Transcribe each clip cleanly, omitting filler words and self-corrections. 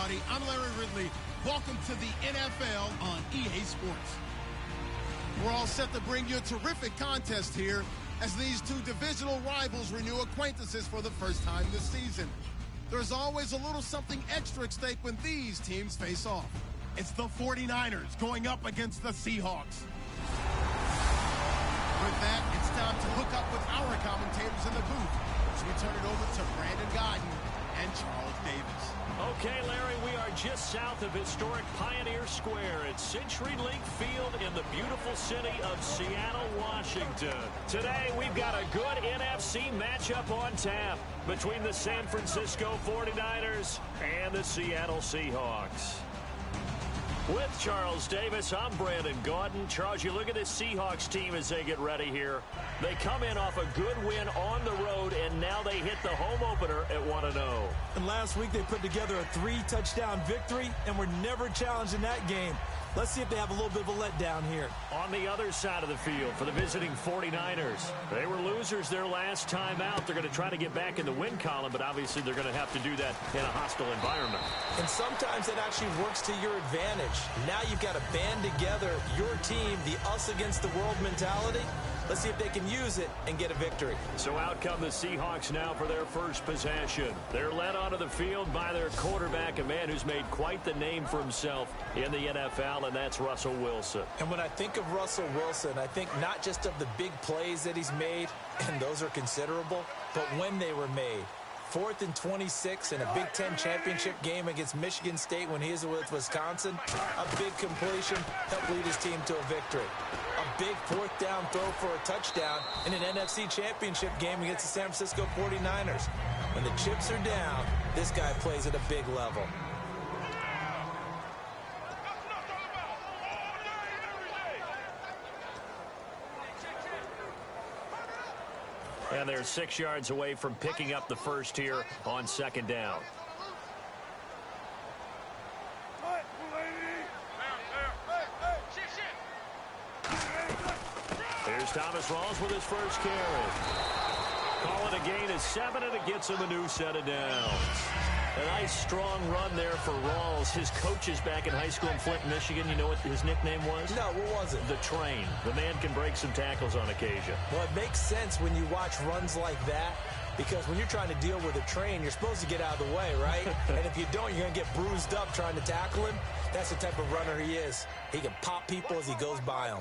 everybody. I'm Larry Ridley. Welcome to the NFL on EA Sports. We're all set to bring you a terrific contest here as these two divisional rivals renew acquaintances for the first time this season. There's always a little something extra at stake when these teams face off. It's the 49ers going up against the Seahawks. With that, it's time to hook up with our commentators in the booth as we turn it over to Brandon Godden and Charles Davis. Okay, Larry, we are just south of historic Pioneer Square at CenturyLink Field in the beautiful city of Seattle, Washington. Today, we've got a good NFC matchup on tap between the San Francisco 49ers and the Seattle Seahawks. With Charles Davis, I'm Brandon Gaudin. Charles, you look at this Seahawks team as they get ready here. They come in off a good win on the road, and now they hit the home opener at 1-0. And last week they put together a 3-touchdown victory, and were never challenged in that game. Let's see if they have a little bit of a letdown here. On the other side of the field for the visiting 49ers. They were losers their last time out. They're going to try to get back in the win column, but obviously they're going to have to do that in a hostile environment. And sometimes it actually works to your advantage. Now you've got to band together your team, the us against the world mentality. Let's see if they can use it and get a victory. So out come the Seahawks now for their first possession. They're led onto the field by their quarterback, a man who's made quite the name for himself in the NFL, and that's Russell Wilson. And when I think of Russell Wilson, I think not just of the big plays that he's made, and those are considerable, but when they were made. 4th and 26 in a Big Ten championship game against Michigan State when he was with Wisconsin. A big completion helped lead his team to a victory. A big 4th down throw for a touchdown in an NFC championship game against the San Francisco 49ers. When the chips are down, this guy plays at a big level. And they're 6 yards away from picking up the first here on 2nd down. Here's Thomas Rawls with his first carry. Call it a gain of 7, and it gets him a new set of downs. A nice, strong run there for Rawls. His coaches back in high school in Flint, Michigan, you know what his nickname was? No, what was it? The Train. The man can break some tackles on occasion. Well, it makes sense when you watch runs like that, because when you're trying to deal with a train, you're supposed to get out of the way, right? And if you don't, you're going to get bruised up trying to tackle him. That's the type of runner he is. He can pop people as he goes by them.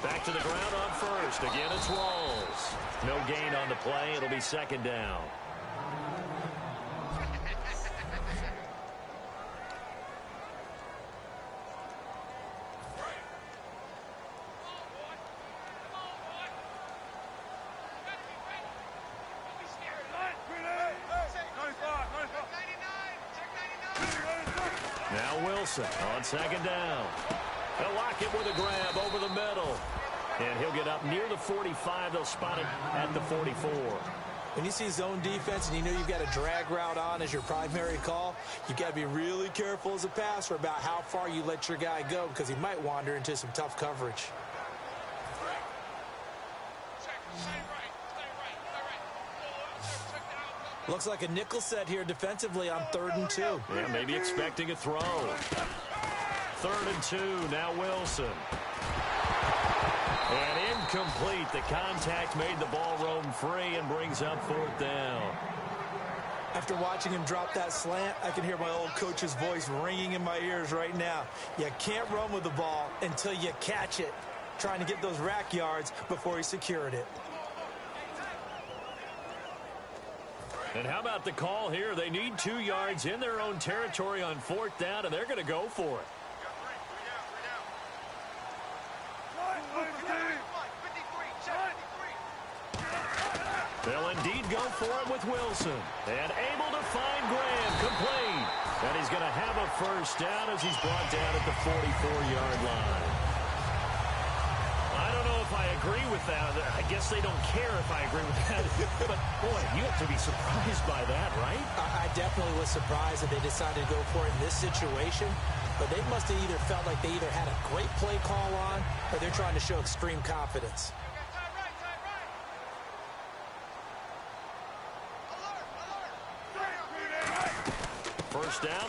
Back to the ground on first. Again, it's Rawls. No gain on the play. It'll be 2nd down. Now Wilson on 2nd down. They'll lock it with a grab over the middle. And he'll get up near the 45. They'll spot it at the 44. When you see zone defense and you know you've got a drag route on as your primary call, you've got to be really careful as a passer about how far you let your guy go, because he might wander into some tough coverage. Looks like a nickel set here defensively on 3rd and 2. Yeah, maybe expecting a throw. 3rd and 2, now Wilson. And incomplete. The contact made the ball roam free and brings up 4th down. After watching him drop that slant, I can hear my old coach's voice ringing in my ears right now. You can't run with the ball until you catch it. Trying to get those rack yards before he secured it. And how about the call here? They need 2 yards in their own territory on 4th down, and they're going to go for it. They'll indeed go for it with Wilson. And able to find Graham, complete. And he's going to have a first down as he's brought down at the 44-yard line. I don't know if I agree with that. I guess they don't care if I agree with that. But, boy, you have to be surprised by that, right? I definitely was surprised that they decided to go for it in this situation. But they must have either felt like they either had a great play call on or they're trying to show extreme confidence.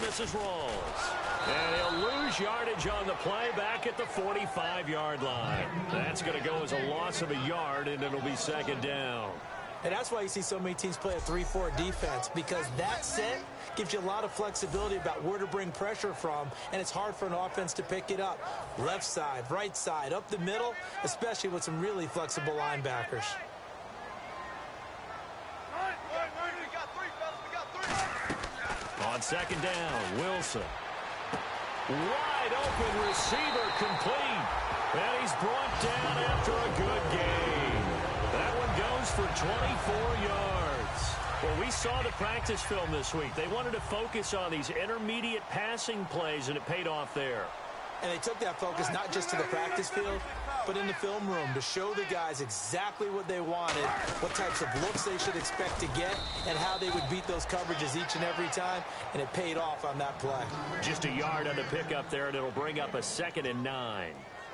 This is Rawls. And he'll lose yardage on the play back at the 45-yard line. That's going to go as a loss of a yard, and it'll be second down. And that's why you see so many teams play a 3-4 defense, because that set gives you a lot of flexibility about where to bring pressure from, and it's hard for an offense to pick it up. Left side, right side, up the middle, especially with some really flexible linebackers. On second down, Wilson. Wide open receiver complete. And he's brought down after a good game. That one goes for 24 yards. Well, we saw the practice film this week. They wanted to focus on these intermediate passing plays, and it paid off there. And they took that focus not just to the practice field, but in the film room to show the guys exactly what they wanted, what types of looks they should expect to get, and how they would beat those coverages each and every time, and it paid off on that play. Just a yard on the pickup there, and it'll bring up a 2nd and 9.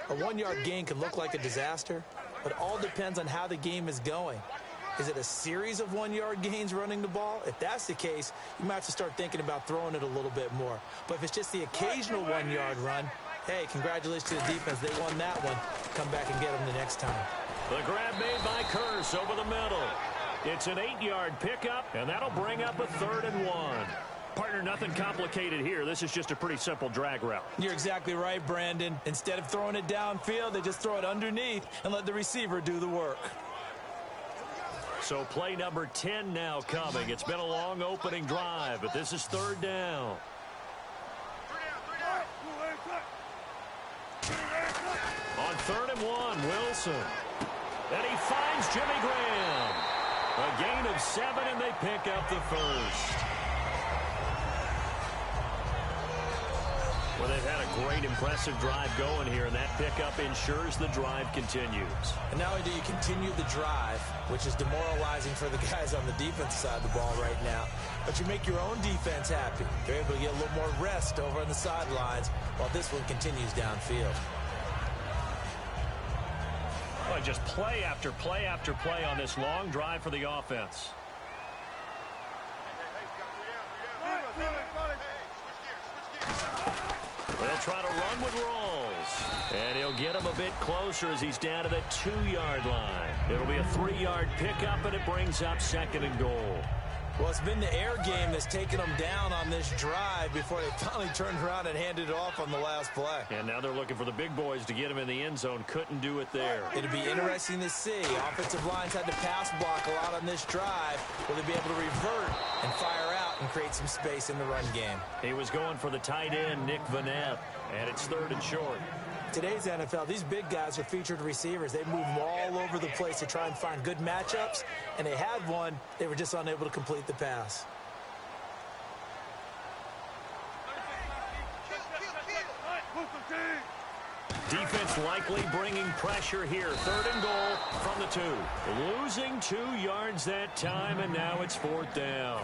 A 1-yard gain can look like a disaster, but it all depends on how the game is going. Is it a series of 1-yard gains running the ball? If that's the case, you might have to start thinking about throwing it a little bit more. But if it's just the occasional 1-yard run, hey, congratulations to the defense. They won that one. Come back and get them the next time. The grab made by Curse over the middle. It's an 8-yard pickup, and that'll bring up a 3rd and 1. Partner, nothing complicated here. This is just a pretty simple drag route. You're exactly right, Brandon. Instead of throwing it downfield, they just throw it underneath and let the receiver do the work. So play number 10 now coming. It's been a long opening drive, but this is 3rd down. On 3rd and 1, Wilson. And he finds Jimmy Graham. A gain of 7, and they pick up the first. Well, they've had a great, impressive drive going here, and that pickup ensures the drive continues. And not only do you continue the drive, which is demoralizing for the guys on the defensive side of the ball right now, but you make your own defense happy. They're able to get a little more rest over on the sidelines while this one continues downfield. Well, just play after play after play on this long drive for the offense. They'll try to run with Rawls. And he'll get him a bit closer as he's down to the 2-yard line. It'll be a 3-yard pickup, and it brings up 2nd and goal. Well, it's been the air game that's taken them down on this drive before they finally turned around and handed it off on the last play. And now they're looking for the big boys to get him in the end zone. Couldn't do it there. It'd be interesting to see. Offensive lines had to pass block a lot on this drive. Will they be able to revert and fire out and create some space in the run game? He was going for the tight end, Nick Vanette, and it's 3rd and short. Today's NFL, these big guys are featured receivers. They move all over the place to try and find good matchups, and they had one. They were just unable to complete the pass. Defense likely bringing pressure here. 3rd and goal from the 2. Losing 2 yards that time, and now it's 4th down.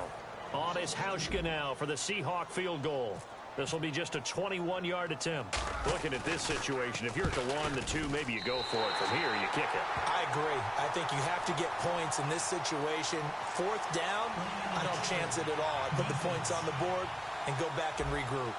On is Hauschka now for the Seahawk field goal. This will be just a 21-yard attempt. Looking at this situation, if you're at the 1, the 2, maybe you go for it. From here, you kick it. I agree. I think you have to get points in this situation. 4th down, I don't chance it at all. I put the points on the board and go back and regroup.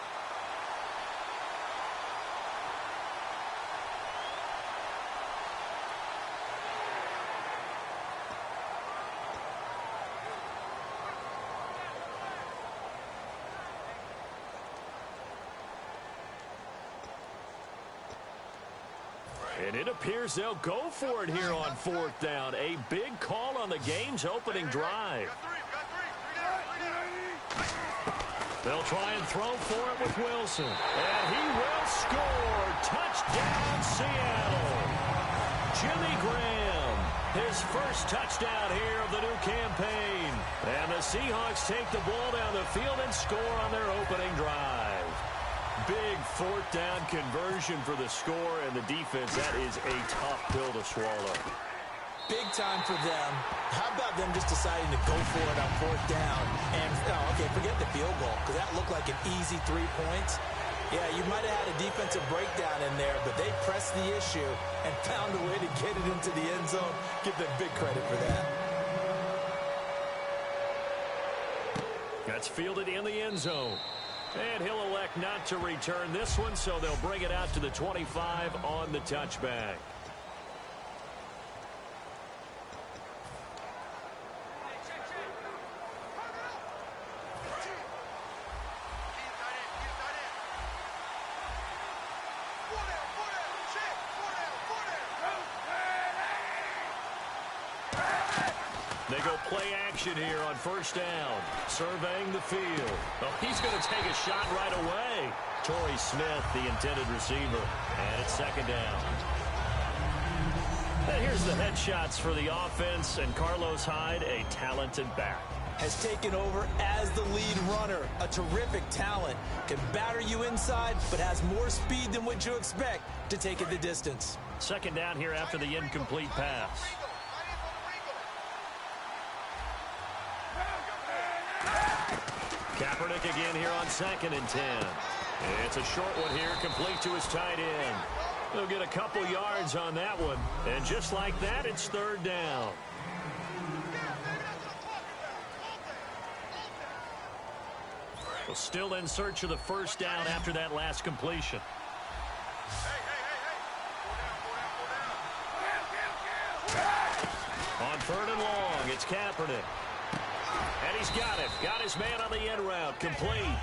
And it appears they'll go for it here on 4th down. A big call on the game's opening drive. They'll try and throw for it with Wilson. And he will score. Touchdown, Seattle. Jimmy Graham, his first touchdown here of the new campaign. And the Seahawks take the ball down the field and score on their opening drive. Big 4th down conversion for the score, and the defense, that is a tough pill to swallow. Big time for them. How about them just deciding to go for it on 4th down? And, okay, forget the field goal, because that looked like an easy 3 points. Yeah, you might have had a defensive breakdown in there, but they pressed the issue and found a way to get it into the end zone. Give them big credit for that. That's fielded in the end zone. And he'll elect not to return this one, so they'll bring it out to the 25 on the touchback. They go play action here on first down. Surveying the field. Oh, he's going to take a shot right away. Torrey Smith, the intended receiver. And it's second down. And here's the headshots for the offense. And Carlos Hyde, a talented back, has taken over as the lead runner. A terrific talent. Can batter you inside, but has more speed than what you expect to take it the distance. Second down here after the incomplete pass. Kaepernick again here on 2nd and 10. It's a short one here, complete to his tight end. He'll get a couple yards on that one. And just like that, it's third down. Well, still in search of the first down after that last completion. On 3rd and long, it's Kaepernick. And he's got it. Got his man on the end route. Complete.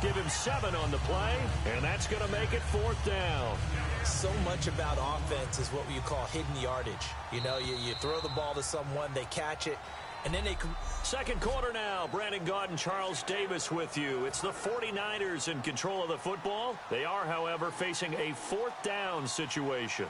Give him 7 on the play, and that's going to make it 4th down. So much about offense is what you call hidden yardage. You know, you throw the ball to someone, they catch it, and then they... Second quarter now. Brandon Gaudin, Charles Davis with you. It's the 49ers in control of the football. They are, however, facing a 4th down situation.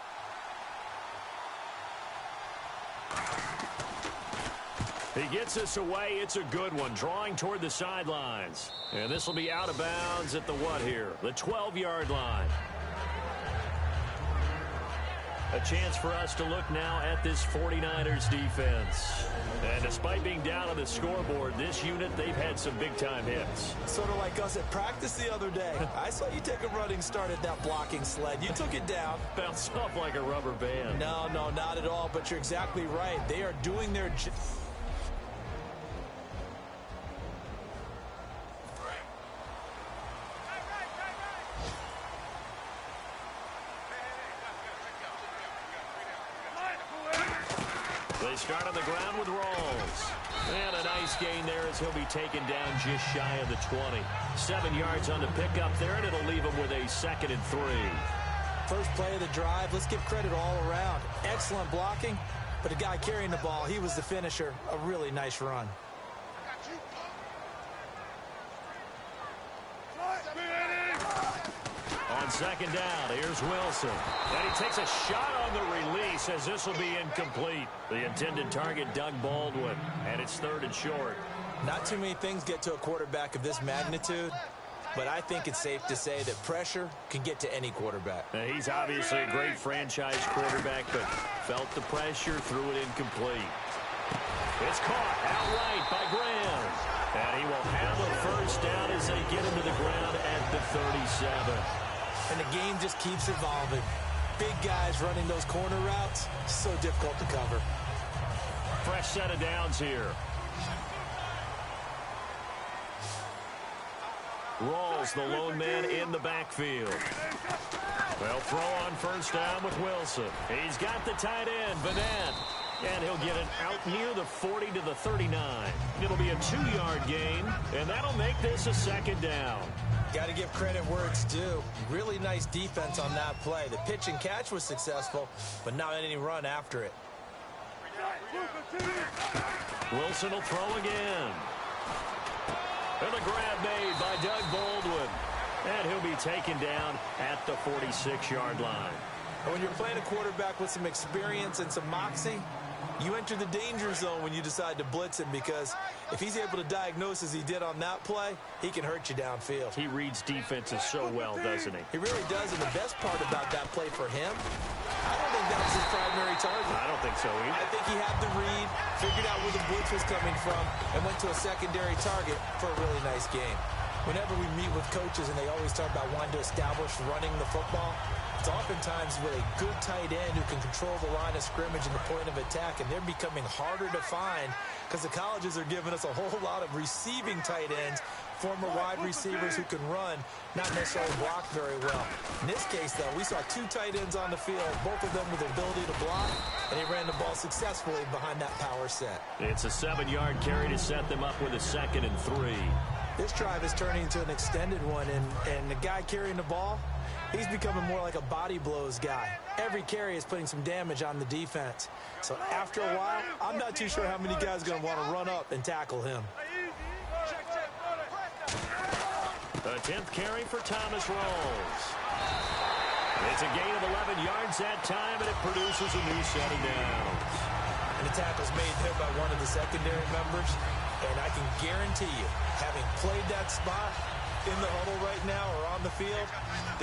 He gets this away. It's a good one. Drawing toward the sidelines. And this will be out of bounds at the what here? The 12-yard line. A chance for us to look now at this 49ers defense. And despite being down on the scoreboard, this unit, they've had some big-time hits. Sort of like us at practice the other day. I saw you take a running start at that blocking sled. You took it down. Bounced off like a rubber band. No, not at all. But you're exactly right. They are doing their... They start on the ground with Rawls. And a nice gain there as he'll be taken down just shy of the 20. 7 yards on the pickup there, and it'll leave him with a 2nd and 3. First play of the drive, let's give credit all around. Excellent blocking, but the guy carrying the ball, he was the finisher. A really nice run. On second down, here's Wilson. And he takes a shot on the release as this will be incomplete. The intended target, Doug Baldwin. And it's 3rd and short. Not too many things get to a quarterback of this magnitude, but I think it's safe to say that pressure can get to any quarterback. Now, he's obviously a great franchise quarterback, but felt the pressure, threw it incomplete. It's caught outright by Graham. And he will have a first down as they get him to the ground at the 37. And the game just keeps evolving. Big guys running those corner routes, so difficult to cover. Fresh set of downs here. Rawls, the lone man in the backfield. They'll throw on first down with Wilson. He's got the tight end, Vanette. And he'll get it out near the 40 to the 39. It'll be a 2-yard gain, and that'll make this a 2nd down. Got to give credit where it's due. Really nice defense on that play. The pitch and catch was successful, but not any run after it. Wilson will throw again. And the grab made by Doug Baldwin. And he'll be taken down at the 46-yard line. When you're playing a quarterback with some experience and some moxie, you enter the danger zone when you decide to blitz him, because if he's able to diagnose as he did on that play, he can hurt you downfield. He reads defenses so well, doesn't he? He really does, and the best part about that play for him, I don't think that was his primary target. I don't think so either. I think he had the read, figured out where the blitz was coming from, and went to a secondary target for a really nice game. Whenever we meet with coaches and they always talk about wanting to establish running the football, it's oftentimes with a good tight end who can control the line of scrimmage and the point of attack, and they're becoming harder to find because the colleges are giving us a whole lot of receiving tight ends former wide receivers who can run, not necessarily block very well. In this case, though, we saw two tight ends on the field, both of them with the ability to block, and he ran the ball successfully behind that power set. It's a 7-yard carry to set them up with a 2nd and 3. This drive is turning into an extended one, and the guy carrying the ball, he's becoming more like a body blows guy. Every carry is putting some damage on the defense. So after a while, I'm not too sure how many guys are going to want to run up and tackle him. The 10th carry for Thomas Rawls. It's a gain of 11 yards that time, and it produces a new set of downs. And the tackle's made here by one of the secondary members. And I can guarantee you, having played that spot in the huddle right now or on the field,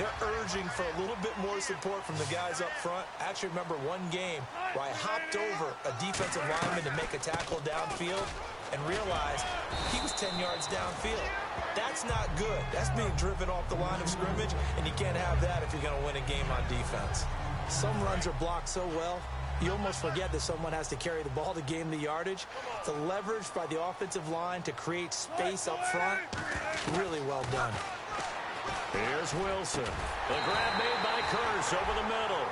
they're urging for a little bit more support from the guys up front. I actually remember one game where I hopped over a defensive lineman to make a tackle downfield and realized he was 10 yards downfield. That's not good. That's being driven off the line of scrimmage, and you can't have that if you're going to win a game on defense. Some runs are blocked so well, you almost forget that someone has to carry the ball to gain the yardage. The leverage by the offensive line to create space up front, really well done. Here's Wilson. The grab made by Curse over the middle.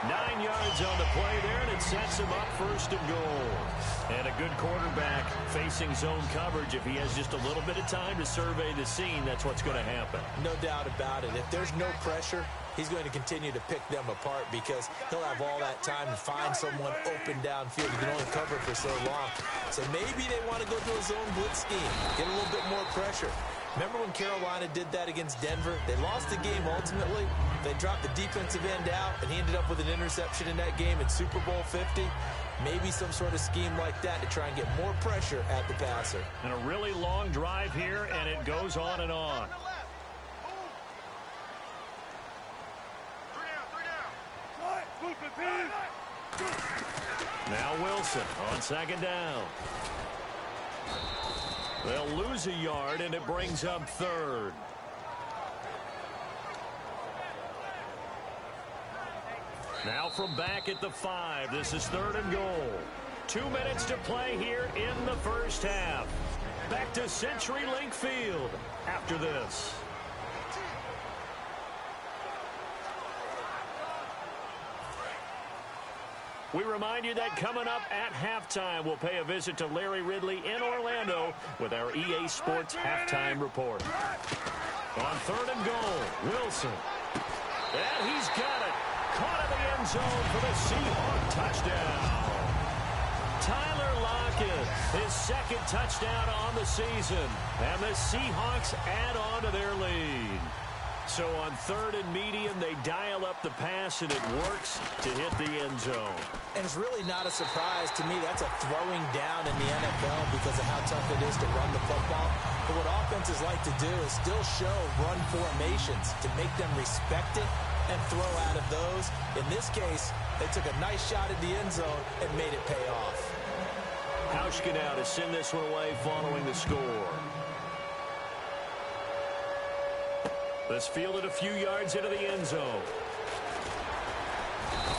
9 yards on the play there, and it sets him up 1st and goal. And a good quarterback facing zone coverage. If he has just a little bit of time to survey the scene, that's what's going to happen. No doubt about it. If there's no pressure, he's going to continue to pick them apart because he'll have all that time to find someone open downfield. He can only cover for so long. So maybe they want to go to a zone blitz scheme, get a little bit more pressure. Remember when Carolina did that against Denver? They lost the game ultimately. They dropped the defensive end out, and he ended up with an interception in that game in Super Bowl 50. Maybe some sort of scheme like that to try and get more pressure at the passer. And a really long drive here, and it goes on and on. Now Wilson on 2nd down. They'll lose a yard, and it brings up 3rd. Now from back at the 5, this is 3rd and goal. 2 minutes to play here in the first half. Back to CenturyLink Field after this. We remind you that coming up at halftime, we'll pay a visit to Larry Ridley in Orlando with our EA Sports Halftime Report. On 3rd and goal, Wilson. And he's got it. Caught in the end zone for the Seahawks touchdown. Tyler Lockett, his 2nd touchdown on the season. And the Seahawks add on to their lead. So on 3rd and medium, they dial up the pass, and it works to hit the end zone. And it's really not a surprise to me. That's a throwing down in the NFL because of how tough it is to run the football. But what offenses like to do is still show run formations to make them respect it and throw out of those. In this case, they took a nice shot at the end zone and made it pay off. Hauschka now to send this one away following the score. This fielded a few yards into the end zone.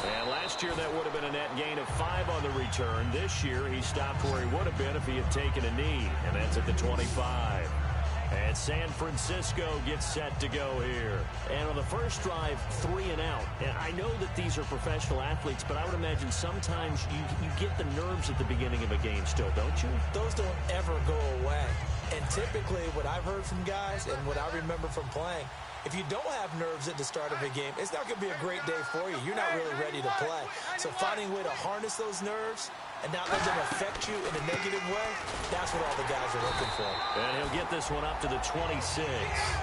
And last year that would have been a net gain of 5 on the return. This year he stopped where he would have been if he had taken a knee, and that's at the 25. And San Francisco gets set to go here. And on the first drive, 3 and out. And I know that these are professional athletes, but I would imagine sometimes you get the nerves at the beginning of a game still, don't you? Those don't ever go away. And typically what I've heard from guys and what I remember from playing, if you don't have nerves at the start of a game, it's not going to be a great day for you. You're not really ready to play. So finding a way to harness those nerves and not let them affect you in a negative way, that's what all the guys are looking for. And he'll get this one up to the 26.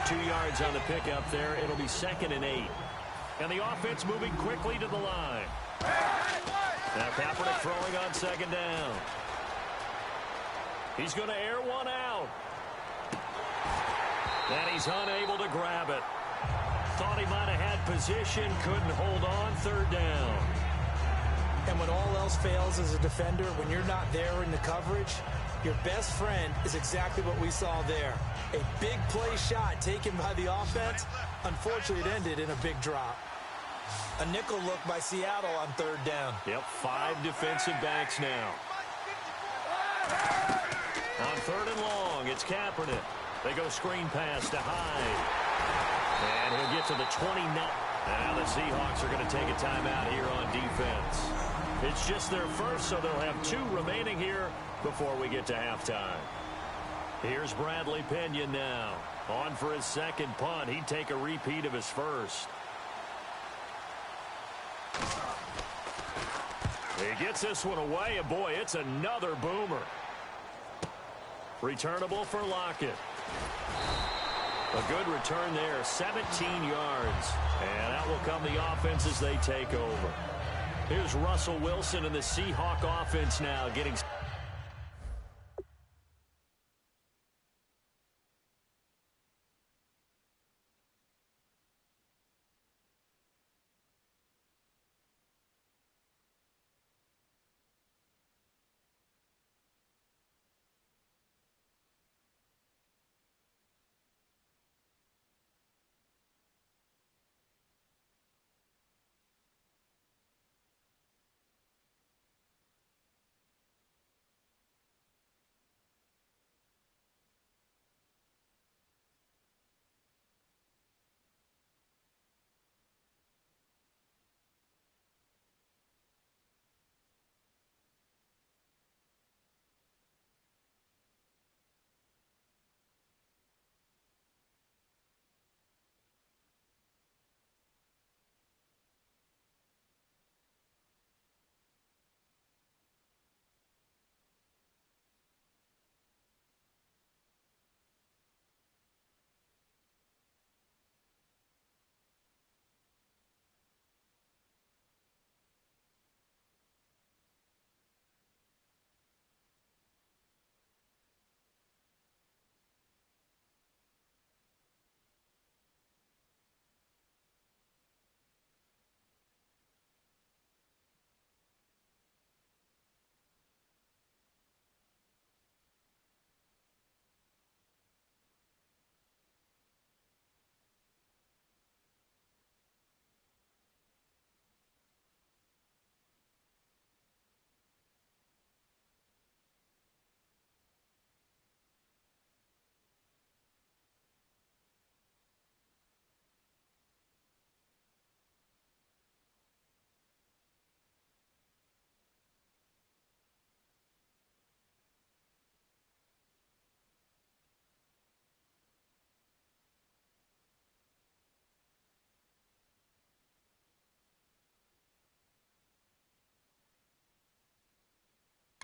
2 yards on the pickup there. It'll be 2nd and 8. And the offense moving quickly to the line. Now Kaepernick throwing on 2nd down. He's going to air one out. And he's unable to grab it. Thought he might have had position, couldn't hold on, 3rd down. And when all else fails as a defender, when you're not there in the coverage, your best friend is exactly what we saw there. A big play shot taken by the offense. Unfortunately, it ended in a big drop. A nickel look by Seattle on 3rd down. Yep, 5 defensive backs now. On 3rd and long, it's Kaepernick. They go screen pass to Hyde. And he'll get to the 29. Now the Seahawks are going to take a timeout here on defense. It's just their first, so they'll have 2 remaining here before we get to halftime. Here's Bradley Pinion now. On for his second punt. He'd take a repeat of his first. He gets this one away, and boy, it's another boomer. Returnable for Lockett. A good return there, 17 yards. And out will come the offense as they take over. Here's Russell Wilson and the Seahawk offense now getting...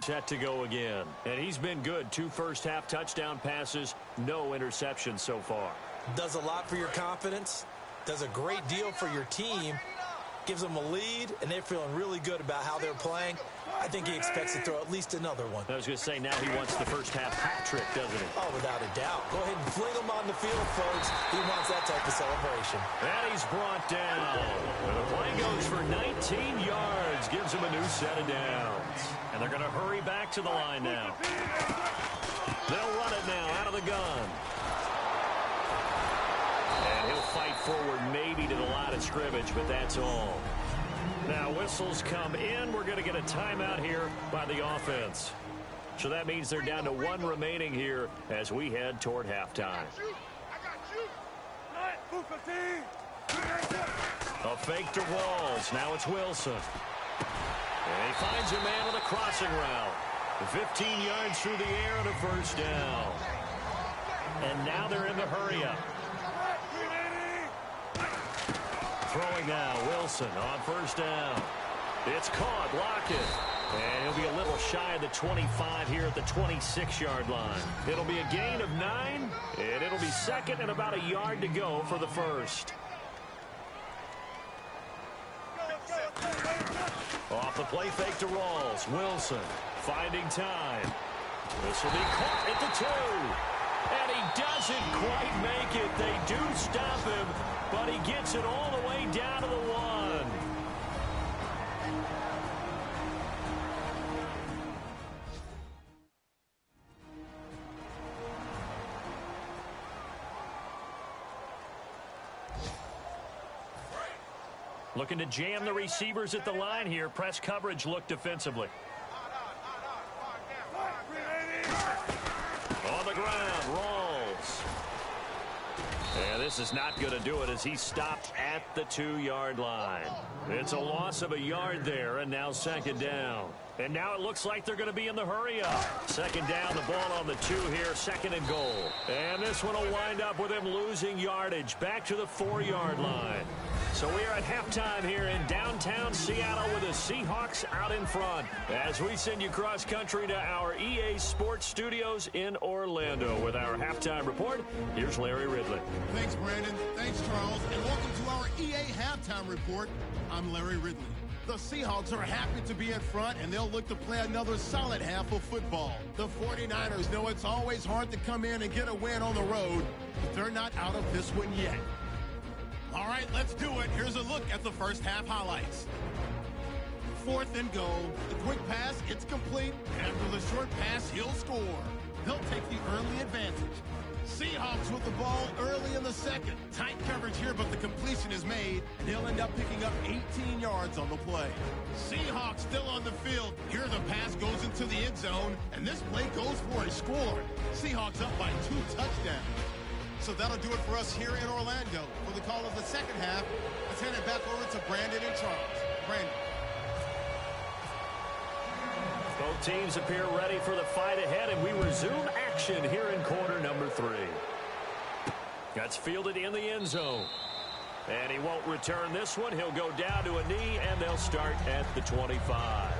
Set to go again. And he's been good. 2 first-half touchdown passes, no interceptions so far. Does a lot for your confidence. Does a great deal for your team. Gives them a lead, and they're feeling really good about how they're playing. I think he expects to throw at least another one. I was going to say, now he wants the first-half hat trick, doesn't he? Oh, without a doubt. Go ahead and fling him on the field, folks. He wants that type of celebration. And he's brought down. And the play goes for 19 yards. Gives him a new set of downs. And they're going to hurry back to the line now. They'll run it now out of the gun. And he'll fight forward maybe to the line of scrimmage, but that's all. Now whistles come in. We're going to get a timeout here by the offense. So that means they're down to 1 remaining here as we head toward halftime. A fake to Walls. Now it's Wilson. And he finds a man on the crossing route. 15 yards through the air and a first down. And now they're in the hurry-up. Throwing now, Wilson on first down. It's caught, Lockett. And he'll be a little shy of the 25 here at the 26-yard line. It'll be a gain of 9, and it'll be second and about a yard to go for the first. Off the play fake to Rawls. Wilson finding time. This will be caught at the 2. And he doesn't quite make it. They do stop him, but he gets it all the way down to the 1. Looking to jam the receivers at the line here. Press coverage look defensively. On the ground, Rawls. this is not going to do it as he stopped at the 2-yard line. It's a loss of a yard there, and now second down. And now it looks like they're going to be in the hurry-up. Second down, the ball on the 2 here, second and goal. And this one will wind up with him losing yardage back to the 4-yard line. So we are at halftime here in downtown Seattle with the Seahawks out in front. As we send you cross-country to our EA Sports Studios in Orlando with our halftime report, here's Larry Ridley. Thanks, Brandon. Thanks, Charles. And welcome to our EA Halftime Report. I'm Larry Ridley. The Seahawks are happy to be in front, and they'll look to play another solid half of football. The 49ers know it's always hard to come in and get a win on the road, but they're not out of this one yet. All right, let's do it. Here's a look at the first half highlights. 4th and goal. The quick pass, it's complete. After the short pass, he'll score. He'll take the early advantage. Seahawks with the ball early in the second. Tight coverage here, but the completion is made, and he'll end up picking up 18 yards on the play. Seahawks still on the field. Here the pass goes into the end zone, and this play goes for a score. Seahawks up by 2 touchdowns. So that'll do it for us here in Orlando. For the call of the second half, let's hand it back over to Brandon and Charles. Brandon. Both teams appear ready for the fight ahead, and we resume action here in quarter number 3. That's fielded in the end zone. And he won't return this one. He'll go down to a knee, and they'll start at the 25.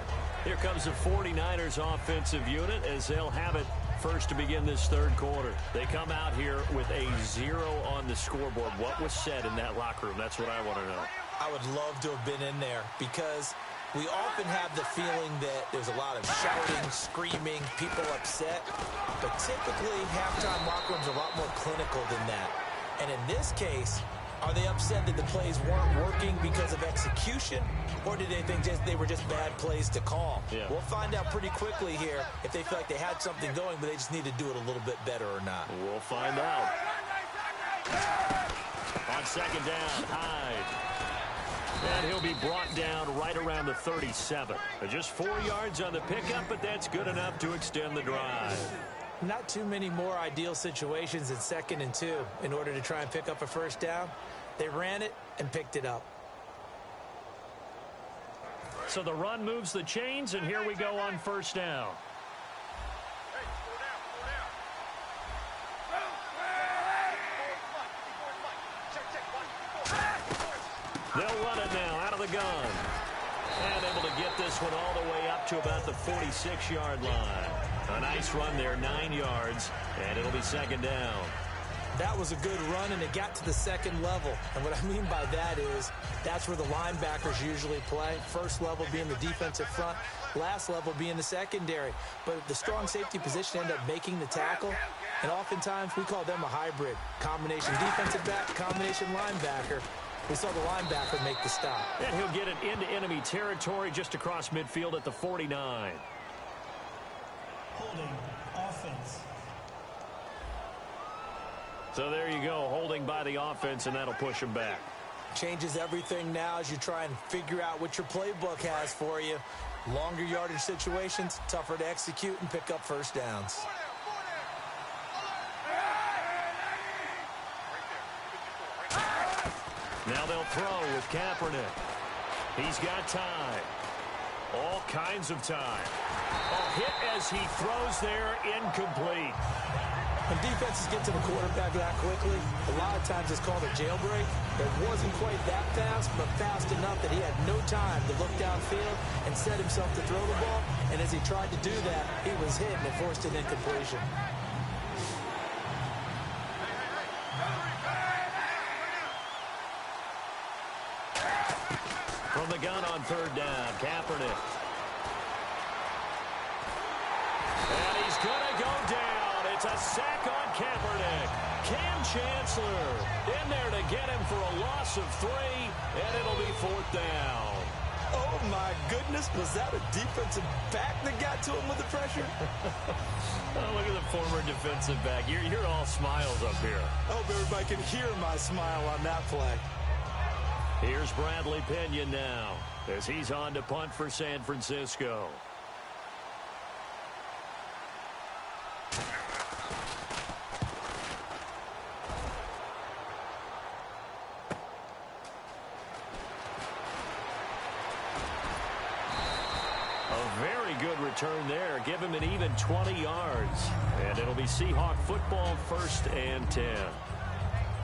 Here comes the 49ers offensive unit as they'll have it first to begin this third quarter. They come out here with a 0 on the scoreboard. What was said in that locker room? That's what I want to know. I would love to have been in there because we often have the feeling that there's a lot of shouting, screaming, people upset. But typically, halftime locker rooms are a lot more clinical than that. And in this case, are they upset that the plays weren't working because of execution? Or did they think they were just bad plays to call? Yeah. We'll find out pretty quickly here if they feel like they had something going, but they just need to do it a little bit better or not. We'll find out. On second down, Hyde. And he'll be brought down right around the 37. Just 4 yards on the pickup, but that's good enough to extend the drive. Not too many more ideal situations in 2nd and 2 in order to try and pick up a first down. They ran it and picked it up. So the run moves the chains, and here we go on first down. They'll run it now out of the gun. And able to get this one all the way up to about the 46-yard line. A nice run there, 9 yards, and it'll be second down. That was a good run, and it got to the second level. And what I mean by that is that's where the linebackers usually play. First level being the defensive front, last level being the secondary. But the strong safety position ended up making the tackle, and oftentimes we call them a hybrid. Combination defensive back, combination linebacker. We saw the linebacker make the stop. And he'll get it into enemy territory just across midfield at the 49. Holding offense. So there you go, holding by the offense, and that'll push him back. Changes everything now as you try and figure out what your playbook has for you. Longer yardage situations, tougher to execute and pick up first downs. Now they'll throw with Kaepernick. He's got time. All kinds of time. A hit as he throws there, incomplete. When defenses get to the quarterback that quickly, a lot of times it's called a jailbreak. It wasn't quite that fast, but fast enough that he had no time to look downfield and set himself to throw the ball. And as he tried to do that, he was hit and it forced an incompletion. From the gun on third down, Kaepernick. And he's going to go down. It's a sack on Kaepernick. Cam Chancellor in there to get him for a loss of 3, and it'll be fourth down. Oh, my goodness. Was that a defensive back that got to him with the pressure? Oh, look at the former defensive back. You're all smiles up here. I hope everybody can hear my smile on that play. Here's Bradley Pinion now as he's on to punt for San Francisco. Very good return there. Give him an even 20 yards. And it'll be Seahawk football, 1st and 10.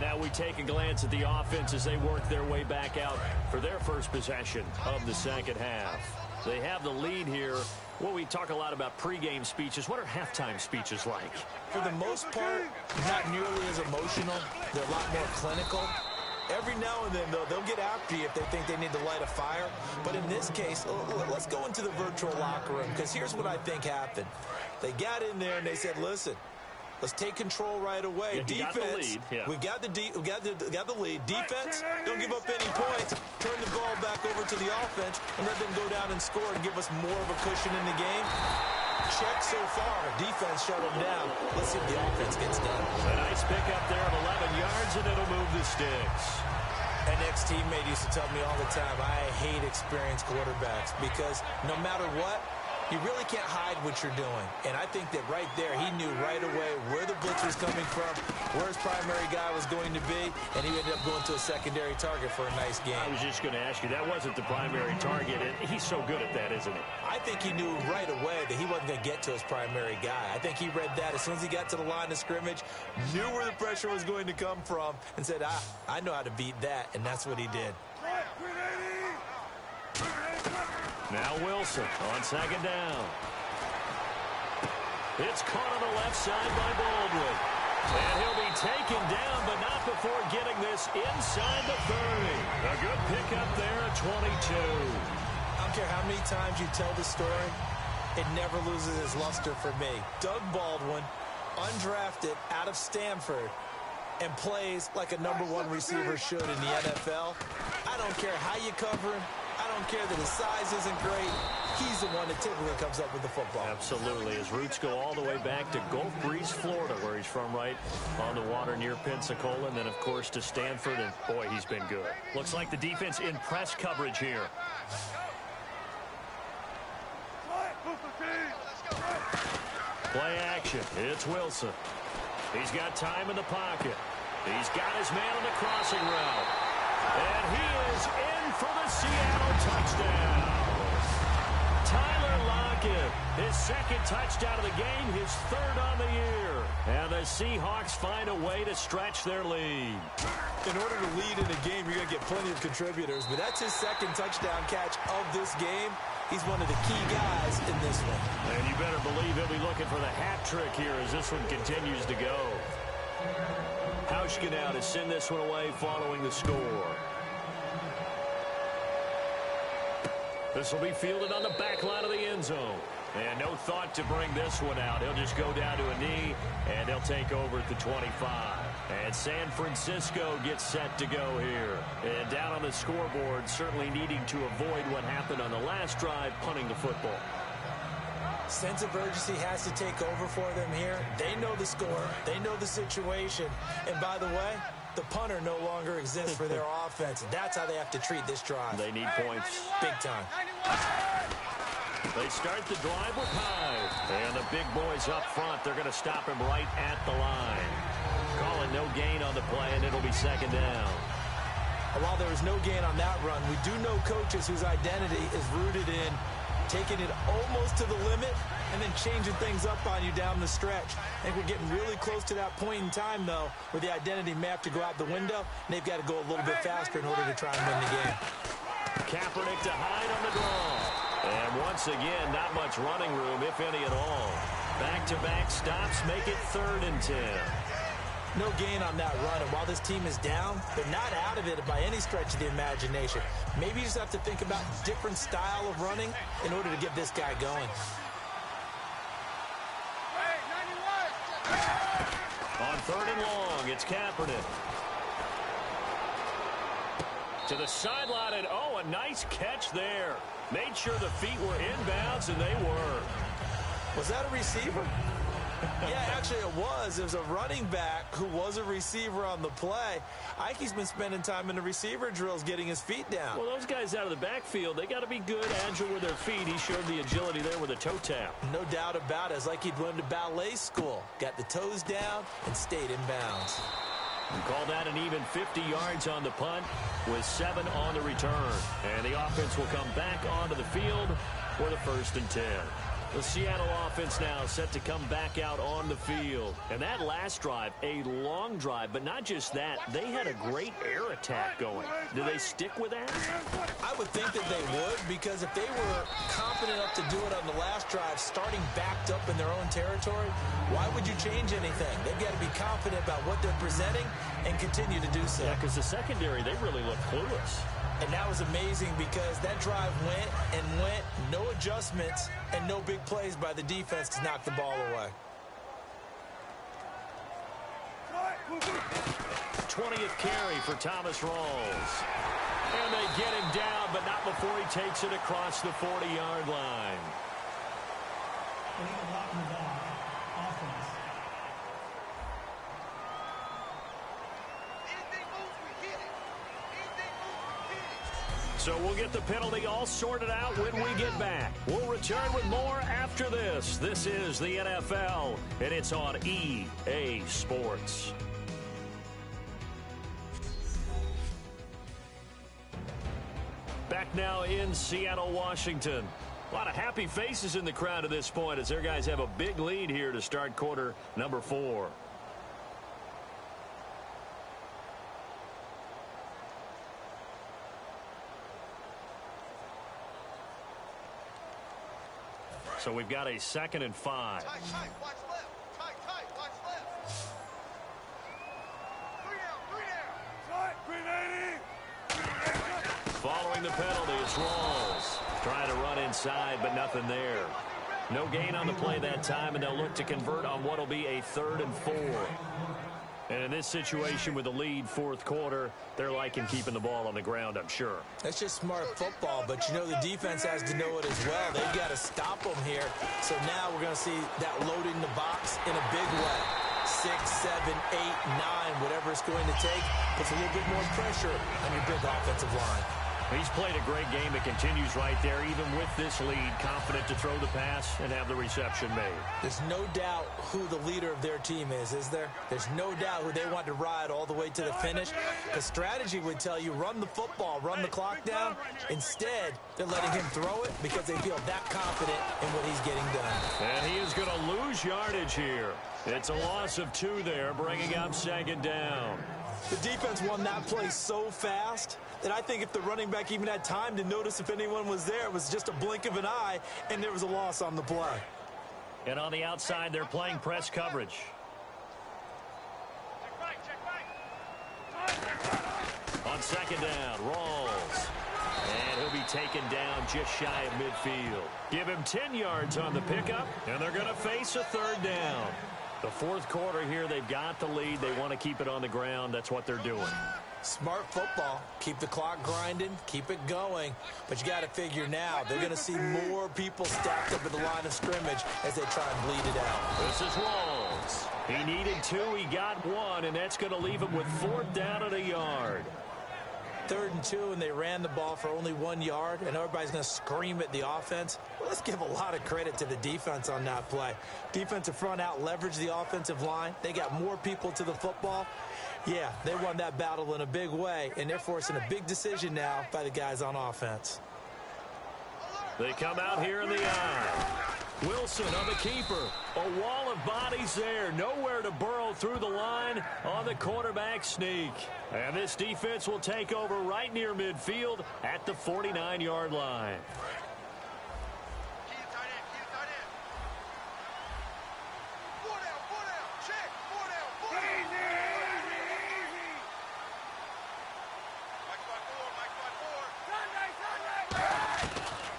Now we take a glance at the offense as they work their way back out for their first possession of the second half. They have the lead here. Well, we talk a lot about pregame speeches. What are halftime speeches like? For the most part, not nearly as emotional. They're a lot more clinical. Every now and then, though, they'll get after you if they think they need to light a fire. But in this case, let's go into the virtual locker room, because here's what I think happened. They got in there and they said, listen, let's take control right away. Yeah, defense, we've got the lead. Defense, don't give up any points. Turn the ball back over to the offense and let them go down and score and give us more of a cushion in the game. Check so far. Defense shut them down. Let's see if the offense gets done. A nice pickup there of 11 yards, and it'll move the sticks. An ex-teammate used to tell me all the time, I hate experienced quarterbacks because no matter what, you really can't hide what you're doing. And I think that right there, he knew right away where the blitz was coming from, where his primary guy was going to be, and he ended up going to a secondary target for a nice game. I was just going to ask you, that wasn't the primary target, and he's so good at that, isn't he? I think he knew right away that he wasn't going to get to his primary guy. I think he read that as soon as he got to the line of scrimmage, knew where the pressure was going to come from, and said, I know how to beat that, and that's what he did. Now Wilson on second down. It's caught on the left side by Baldwin. And he'll be taken down, but not before getting this inside the 30. A good pickup there at 22. I don't care how many times you tell the story, it never loses its luster for me. Doug Baldwin, undrafted out of Stanford, and plays like a #1 receiver should in the NFL. I don't care how you cover him. I don't care that his size isn't great. He's the one that typically comes up with the football. Absolutely. His roots go all the way back to Gulf Breeze, Florida, where he's from, right on the water near Pensacola. And then, of course, to Stanford. And, boy, he's been good. Looks like the defense in press coverage here. Play action. It's Wilson. He's got time in the pocket. He's got his man on the crossing route. And he is in for the Seattle touchdown. Tyler Lockett, his second touchdown of the game, his third on the year. And the Seahawks find a way to stretch their lead. In order to lead in a game, you're going to get plenty of contributors, but that's his second touchdown catch of this game. He's one of the key guys in this one. And you better believe he'll be looking for the hat trick here as this one continues to go. Hauschka now to send this one away following the score. This will be fielded on the back line of the end zone. And no thought to bring this one out. He'll just go down to a knee, and they'll take over at the 25. And San Francisco gets set to go here. And down on the scoreboard, certainly needing to avoid what happened on the last drive, punting the football. Sense of urgency has to take over for them here. They know the score. They know the situation. And by the way, the punter no longer exists for their offense. And that's how they have to treat this drive. They need points. Big time. They start the drive with Hyde. And the big boys up front, they're going to stop him right at the line. Call it no gain on the play, and it'll be second down. While there was no gain on that run, we do know coaches whose identity is rooted in taking it almost to the limit and then changing things up on you down the stretch. I think we're getting really close to that point in time, though, where the identity may have to go out the window, and they've got to go a little bit faster in order to try and win the game. Kaepernick to Hyde on the draw. And once again, not much running room, if any at all. Back-to-back stops make it 3rd and 10. No gain on that run, and while this team is down, they're not out of it by any stretch of the imagination. Maybe you just have to think about different style of running in order to get this guy going. On 3rd and long, it's Kaepernick. To the sideline, and oh, a nice catch there. Made sure the feet were inbounds, and they were. Was that a receiver? Yeah, actually it was. It was a running back who was a receiver on the play. Ike's been spending time in the receiver drills getting his feet down. Well, those guys out of the backfield, they got to be good, agile with their feet. He showed the agility there with a toe tap. No doubt about it. It's like he'd went to ballet school. Got the toes down and stayed in bounds. And call that an even 50 yards on the punt with 7 on the return. And the offense will come back onto the field for the 1st and 10. The Seattle offense now set to come back out on the field. And that last drive, a long drive, but not just that. They had a great air attack going. Do they stick with that? I would think that they would, because if they were confident enough to do it on the last drive, starting backed up in their own territory, why would you change anything? They've got to be confident about what they're presenting and continue to do so. Yeah, because the secondary, they really look clueless. And that was amazing because that drive went and went, no adjustments, and no big plays by the defense to knock the ball away. 20th carry for Thomas Rawls. And they get him down, but not before he takes it across the 40-yard line. So we'll get the penalty all sorted out when we get back. We'll return with more after this. This is the NFL, and it's on EA Sports. Back now in Seattle, Washington. A lot of happy faces in the crowd at this point as their guys have a big lead here to start quarter number 4. So we've got a 2nd and 5. Tight, watch left. Tight, watch left. 3 down. Following the penalty, it's Rawls. Trying to run inside, but nothing there. No gain on the play that time, and they'll look to convert on what will be a 3rd and 4. And in this situation with the lead 4th quarter, they're liking keeping the ball on the ground, I'm sure. That's just smart football, but you know the defense has to know it as well. They've got to stop them here. So now we're going to see that loading the box in a big way. 6, 7, 8, 9, whatever it's going to take, puts a little bit more pressure on your big offensive line. He's played a great game that continues right there, even with this lead, confident to throw the pass and have the reception made. There's no doubt who the leader of their team is there? There's no doubt who they want to ride all the way to the finish. The strategy would tell you run the football, run the clock down. Instead, they're letting him throw it because they feel that confident in what he's getting done. And he is going to lose yardage here. It's a loss of 2 there, bringing up 2nd down. The defense won that play so fast that I think if the running back even had time to notice if anyone was there, it was just a blink of an eye, and there was a loss on the play. And on the outside, they're playing press coverage. On 2nd down, Rawls. And he'll be taken down just shy of midfield. Give him 10 yards on the pickup, and they're going to face a 3rd down. The 4th quarter here, they've got the lead. They want to keep it on the ground. That's what they're doing. Smart football. Keep the clock grinding. Keep it going. But you got to figure now, they're going to see more people stacked up at the line of scrimmage as they try and bleed it out. This is Rawls. He needed 2. He got 1, and that's going to leave him with 4th down and a yard. 3rd and 2, and they ran the ball for only 1 yard, and everybody's going to scream at the offense. Well, let's give a lot of credit to the defense on that play. Defensive front out leveraged the offensive line. They got more people to the football. Yeah, they won that battle in a big way, and they're forcing a big decision now by the guys on offense. They come out here in the eye. Wilson on the keeper. A wall of bodies there. Nowhere to burrow through the line on the quarterback sneak. And this defense will take over right near midfield at the 49-yard line.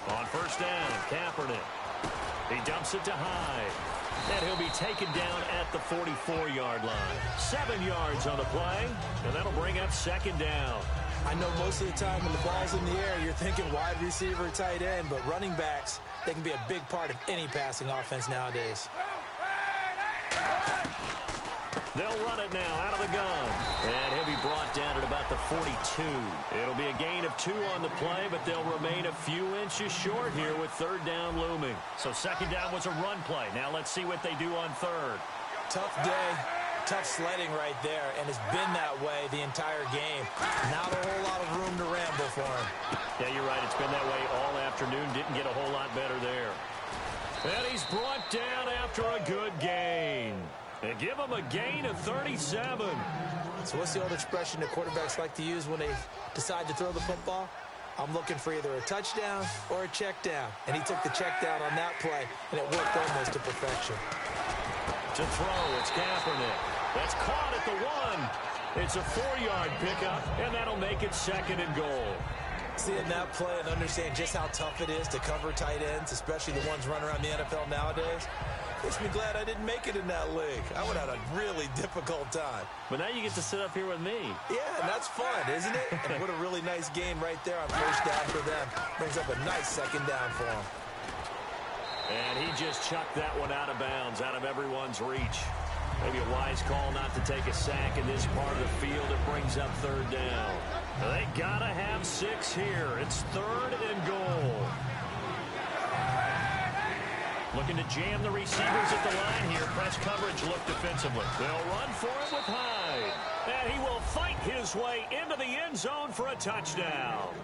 On 1st down, Kaepernick. He dumps it to Hyde. And he'll be taken down at the 44-yard line. 7 yards on the play, and that'll bring up 2nd down. I know most of the time when the ball's in the air, you're thinking wide receiver, tight end, but running backs, they can be a big part of any passing offense nowadays. They'll run it now out of the gun. And he'll be brought down at about the 42. It'll be a gain of 2 on the play, but they'll remain a few inches short here with 3rd down looming. So 2nd down was a run play. Now let's see what they do on 3rd. Tough day. Tough sledding right there, and it's been that way the entire game. Not a whole lot of room to ramble for him. Yeah, you're right. It's been that way all afternoon. Didn't get a whole lot better there. And he's brought down after a good gain. They give him a gain of 37. So what's the old expression that quarterbacks like to use when they decide to throw the football? I'm looking for either a touchdown or a check down. And he took the check down on that play, and it worked almost to perfection. To throw, it's Kaepernick. That's caught at the 1. It's a 4-yard pickup, and that'll make it 2nd and goal. Seeing that play and understand just how tough it is to cover tight ends, especially the ones running around the NFL nowadays, makes me glad I didn't make it in that league. I would have had a really difficult time. But now you get to sit up here with me. Yeah, and that's fun, isn't it? And what a really nice game right there on first down for them. Brings up a nice 2nd down for them. And he just chucked that one out of bounds, out of everyone's reach. Maybe a wise call not to take a sack in this part of the field. It brings up 3rd down. They gotta have 6 here. It's 3rd and goal. Looking to jam the receivers at the line here. Press coverage look defensively. They'll run for it with Hyde. And he will fight his way into the end zone for a touchdown.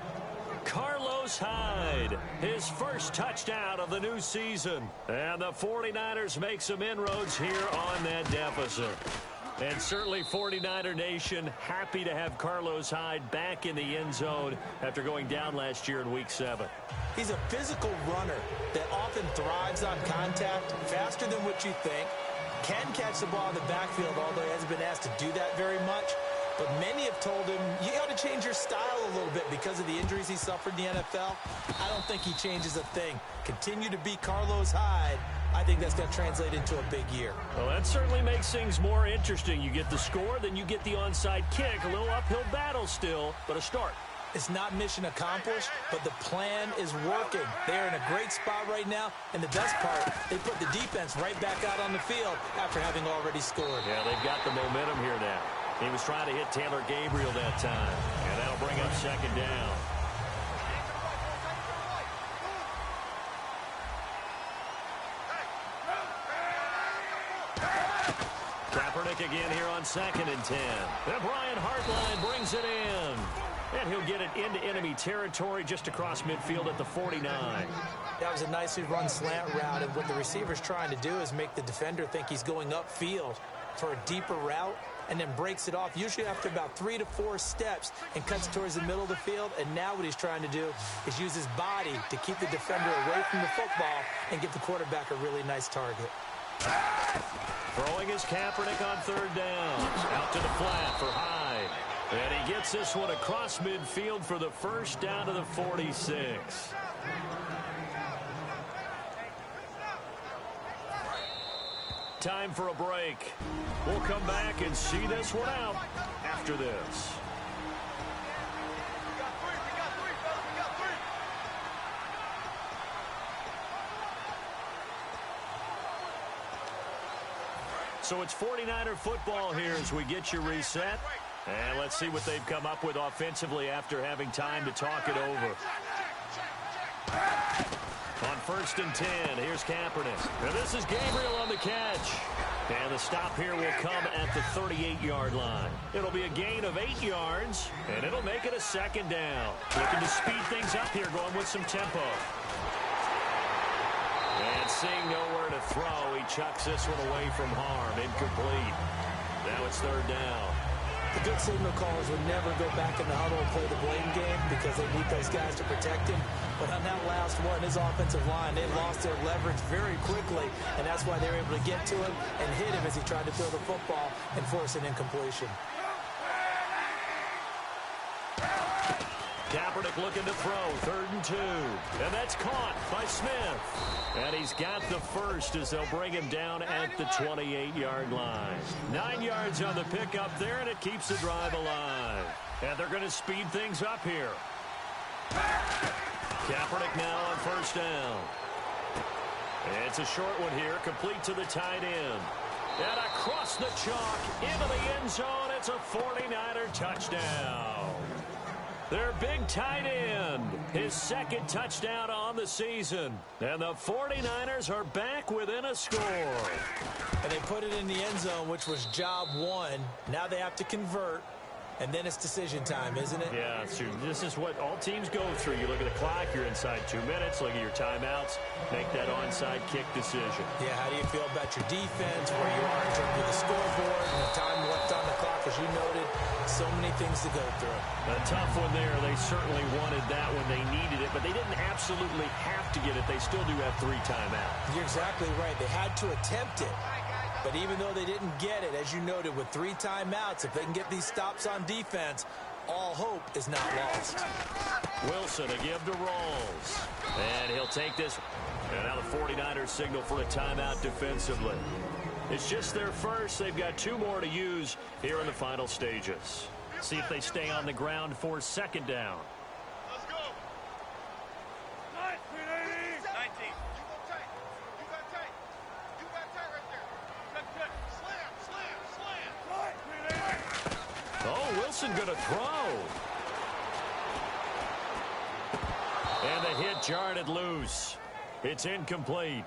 Carlos Hyde, his first touchdown of the new season. And the 49ers make some inroads here on that deficit. And certainly 49er Nation happy to have Carlos Hyde back in the end zone after going down last year in Week 7. He's a physical runner that often thrives on contact, faster than what you think, can catch the ball in the backfield, although he hasn't been asked to do that very much. But many have told him, you got to change your style a little bit because of the injuries he suffered in the NFL. I don't think he changes a thing. Continue to be Carlos Hyde. I think that's going to translate into a big year. Well, that certainly makes things more interesting. You get the score, then you get the onside kick. A little uphill battle still, but a start. It's not mission accomplished, but the plan is working. They're in a great spot right now, and the best part, they put the defense right back out on the field after having already scored. Yeah, they've got the momentum here now. He was trying to hit Taylor Gabriel that time, and that'll bring up 2nd down. Kaepernick again here on 2nd and 10. And Brian Hartline brings it in. And he'll get it into enemy territory just across midfield at the 49. That was a nicely run slant route, and what the receiver's trying to do is make the defender think he's going upfield for a deeper route, and then breaks it off, usually after about 3 to 4 steps, and cuts towards the middle of the field. And now what he's trying to do is use his body to keep the defender away from the football and give the quarterback a really nice target. Throwing is Kaepernick on 3rd down. Out to the flat for Hyde. And he gets this one across midfield for the first down to the 46. Time for a break. We'll come back and see this one out after this. So it's 49er football here as we get you reset. And let's see what they've come up with offensively after having time to talk it over. On 1st and 10, here's Kaepernick. And this is Gabriel on the catch. And the stop here will come at the 38-yard line. It'll be a gain of 8 yards, and it'll make it a 2nd down. Looking to speed things up here, going with some tempo. And seeing nowhere to throw, he chucks this one away from harm. Incomplete. Now it's 3rd down. The good signal callers would never go back in the huddle and play the blame game because they need those guys to protect him. But on that last one, his offensive line, they lost their leverage very quickly, and that's why they were able to get to him and hit him as he tried to throw the football and force an incompletion. Kaepernick looking to throw, 3rd and 2. And that's caught by Smith. And he's got the first as they'll bring him down at the 28-yard line. 9 yards on the pickup there, and it keeps the drive alive. And they're going to speed things up here. Kaepernick now on 1st down. It's a short one here, complete to the tight end. And across the chalk into the end zone, it's a 49er touchdown. Their big tight end, his second touchdown on the season. And the 49ers are back within a score. And they put it in the end zone, which was job one. Now they have to convert. And then it's decision time, isn't it? Yeah, so this is what all teams go through. You look at the clock, you're inside 2 minutes, look at your timeouts, make that onside kick decision. Yeah, how do you feel about your defense, where you are in terms of the scoreboard, and the time left on the clock, as you noted, so many things to go through. A tough one there. They certainly wanted that when they needed it, but they didn't absolutely have to get it. They still do have 3 timeouts. You're exactly right. They had to attempt it. But even though they didn't get it, as you noted, with 3 timeouts, if they can get these stops on defense, all hope is not lost. Wilson to give to Rolls. And he'll take this. And now the 49ers signal for a timeout defensively. It's just their first. They've got 2 more to use here in the final stages. See if they stay on the ground for second down. Let's go. 19. You got tight. You got tight right there. Good. Slam. Oh, Wilson going to throw. And the hit jarred it loose. It's incomplete.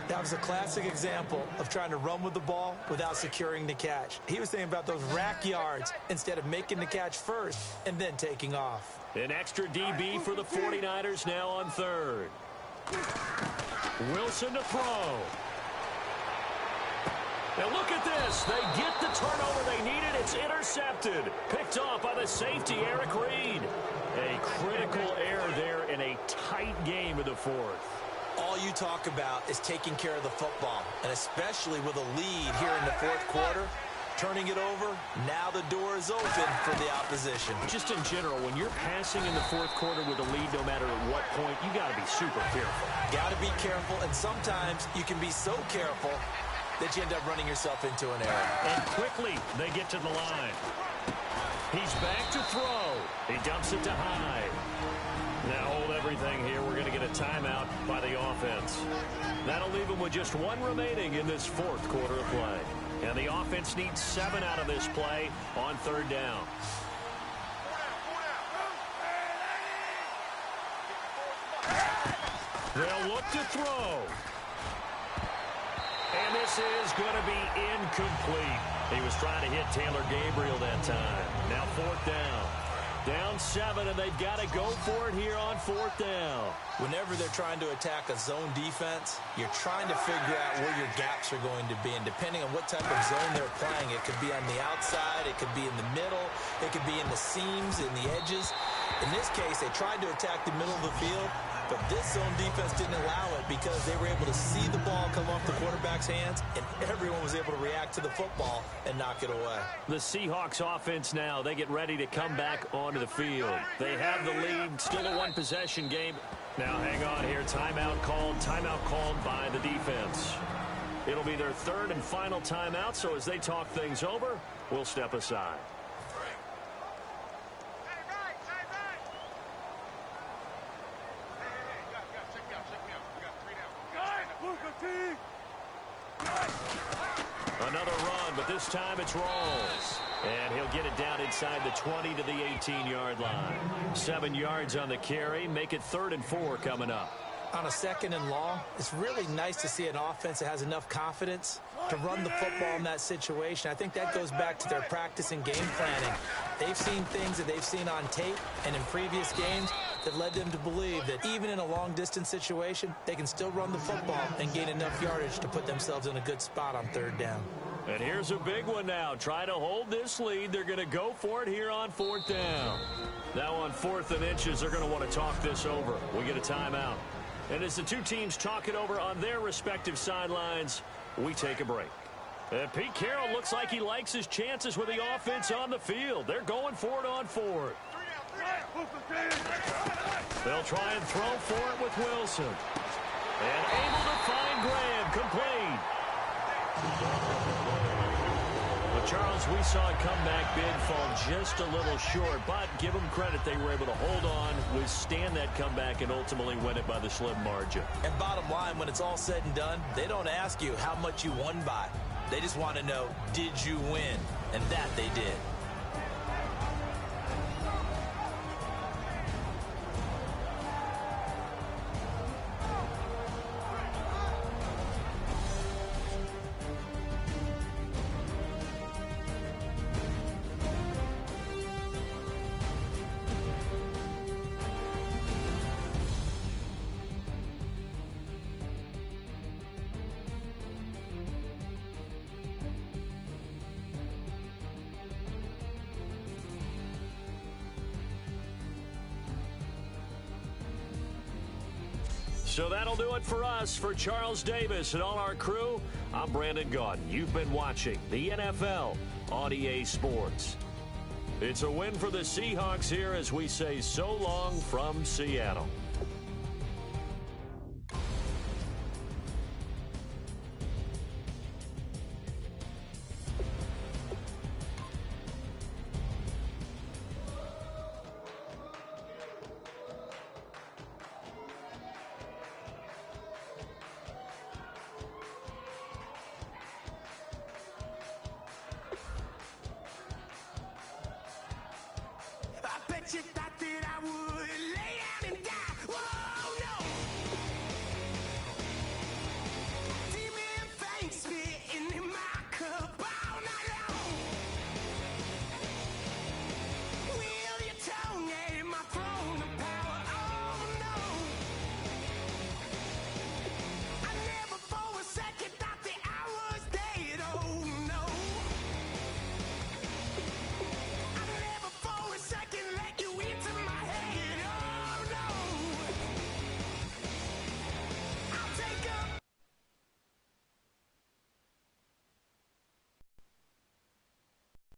That was a classic example of trying to run with the ball without securing the catch. He was thinking about those rack yards instead of making the catch first and then taking off. An extra DB for the 49ers now on third. Wilson to throw. Now look at this. They get the turnover they needed. It's intercepted. Picked off by the safety, Eric Reed. A critical error there in a tight game of the fourth. All you talk about is taking care of the football, and especially with a lead here in the fourth quarter, turning it over, now the door is open for the opposition. Just in general, when you're passing in the fourth quarter with a lead, no matter at what point, you got to be super careful. Got to be careful, and sometimes you can be so careful that you end up running yourself into an error. And quickly, they get to the line. He's back to throw. He dumps it to Hyde. Now hold everything here. We're going to get a timeout by the offense. That'll leave them with just 1 remaining in this fourth quarter of play. And the offense needs 7 out of this play on third down. They'll look to throw. And this is going to be incomplete. He was trying to hit Taylor Gabriel that time. Now fourth down. Down 7, and they've got to go for it here on fourth down. Whenever they're trying to attack a zone defense, you're trying to figure out where your gaps are going to be. And depending on what type of zone they're playing, it could be on the outside, it could be in the middle, it could be in the seams, in the edges. In this case, they tried to attack the middle of the field, but this zone defense didn't allow it because they were able to see the ball come off the quarterback's hands, and everyone was able to react to the football and knock it away. The Seahawks offense now, they get ready to come back onto the field. They have the lead, still a 1-possession game. Now hang on here, timeout called by the defense. It'll be their 3rd and final timeout, so as they talk things over, we'll step aside. Another run, but this time it's Rolls. And he'll get it down inside the 20 to the 18-yard line. 7 yards on the carry. Make it 3rd and 4 coming up. On a 2nd and long, it's really nice to see an offense that has enough confidence to run the football in that situation. I think that goes back to their practice and game planning. They've seen things that they've seen on tape and in previous games that led them to believe that even in a long-distance situation, they can still run the football and gain enough yardage to put themselves in a good spot on 3rd down. And here's a big one now. Try to hold this lead. They're going to go for it here on 4th down. Now on 4th and inches, they're going to want to talk this over. We get a timeout. And as the two teams talk it over on their respective sidelines, we take a break. And Pete Carroll looks like he likes his chances with the offense on the field. They're going for it on 4th. They'll try and throw for it with Wilson. And able to find Graham, complete. But Charles, we saw a comeback bid fall just a little short, but give them credit, they were able to hold on, withstand that comeback, and ultimately win it by the slim margin. And bottom line, when it's all said and done, they don't ask you how much you won by. They just want to know, did you win? And that they did. So that'll do it for us. For Charles Davis and all our crew, I'm Brandon Gaudin. You've been watching the NFL on EA Sports. It's a win for the Seahawks here as we say so long from Seattle. Bet you